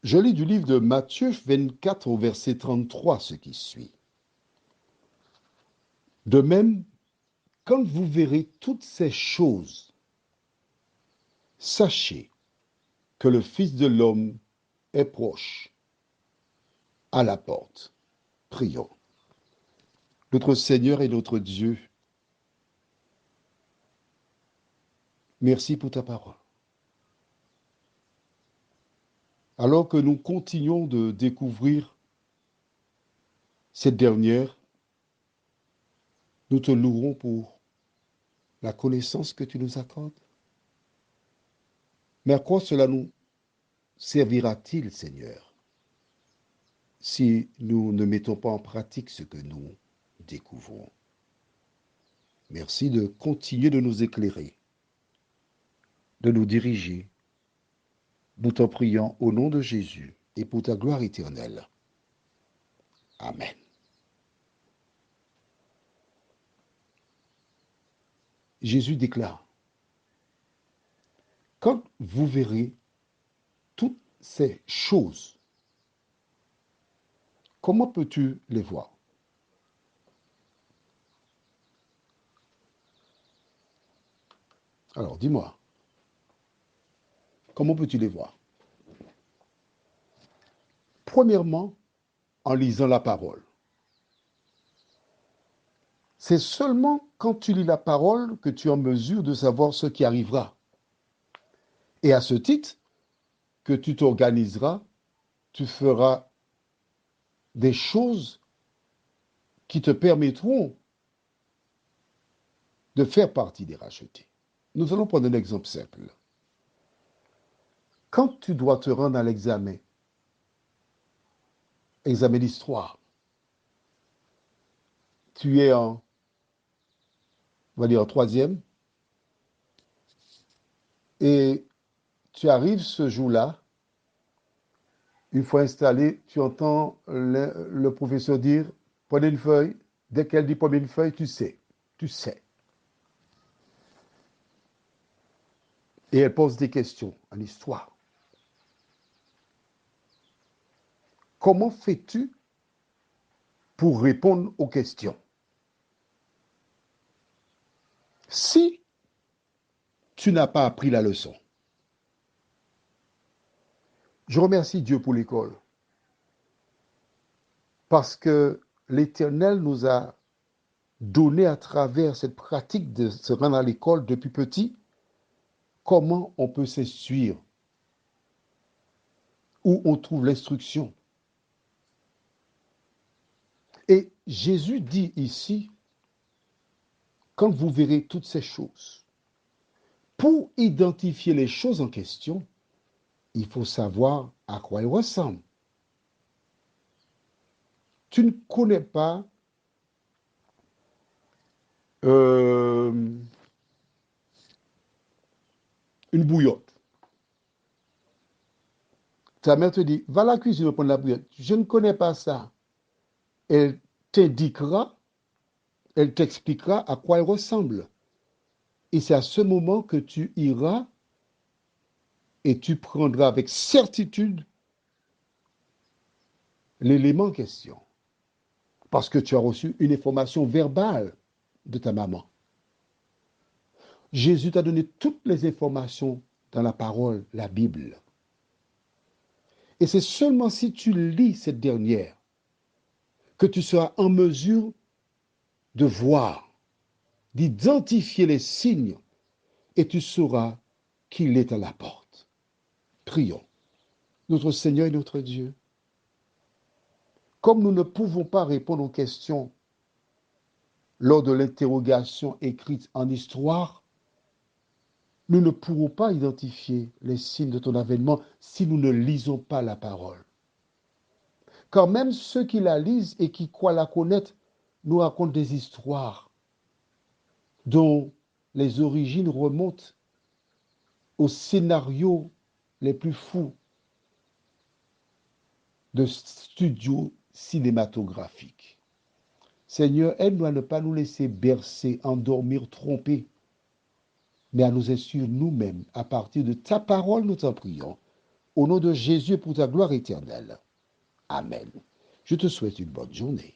Je lis du livre de Matthieu 24 au verset 33 ce qui suit. De même, quand vous verrez toutes ces choses, sachez que le Fils de l'homme est proche, à la porte. Prions. Notre Seigneur et notre Dieu, merci pour ta parole. Alors que nous continuons de découvrir cette dernière, nous te louerons pour la connaissance que tu nous accordes. Mais à quoi cela nous servira-t-il, Seigneur, si nous ne mettons pas en pratique ce que nous découvrons? Merci de continuer de nous éclairer, de nous diriger. Nous t'en prions au nom de Jésus et pour ta gloire éternelle. Amen. Jésus déclare, quand vous verrez toutes ces choses, comment peux-tu les voir? Alors, dis-moi, comment peux-tu les voir? Premièrement, en lisant la parole. C'est seulement quand tu lis la parole que tu es en mesure de savoir ce qui arrivera. Et à ce titre, que tu t'organiseras, tu feras des choses qui te permettront de faire partie des rachetés. Nous allons prendre un exemple simple. Quand tu dois te rendre à l'examen d'histoire, tu es on va dire en troisième, et tu arrives ce jour-là, une fois installé, tu entends le professeur dire, prenez une feuille, dès qu'elle dit prenez une feuille, tu sais. Et elle pose des questions en histoire. Comment fais-tu pour répondre aux questions? Si tu n'as pas appris la leçon. Je remercie Dieu pour l'école, parce que l'Éternel nous a donné à travers cette pratique de se rendre à l'école depuis petit, comment on peut s'instruire, où on trouve l'instruction. Et Jésus dit ici, quand vous verrez toutes ces choses, pour identifier les choses en question, il faut savoir à quoi elles ressemblent. Tu ne connais pas une bouillotte. Ta mère te dit, va à la cuisine prendre la bouillotte. Je ne connais pas ça. Elle t'indiquera, elle t'expliquera à quoi elle ressemble. Et c'est à ce moment que tu iras et tu prendras avec certitude l'élément en question. Parce que tu as reçu une information verbale de ta maman. Jésus t'a donné toutes les informations dans la parole, la Bible. Et c'est seulement si tu lis cette dernière que tu seras en mesure de voir, d'identifier les signes, et tu sauras qu'il est à la porte. Prions. Notre Seigneur et notre Dieu, comme nous ne pouvons pas répondre aux questions lors de l'interrogation écrite en histoire, nous ne pourrons pas identifier les signes de ton avènement si nous ne lisons pas la parole. Car même ceux qui la lisent et qui croient la connaître nous racontent des histoires dont les origines remontent aux scénarios les plus fous de studios cinématographiques. Seigneur, aide-nous à ne pas nous laisser bercer, endormir, tromper, mais à nous instruire nous-mêmes à partir de ta parole, nous t'en prions. au nom de Jésus et pour ta gloire éternelle. Amen. Je te souhaite une bonne journée.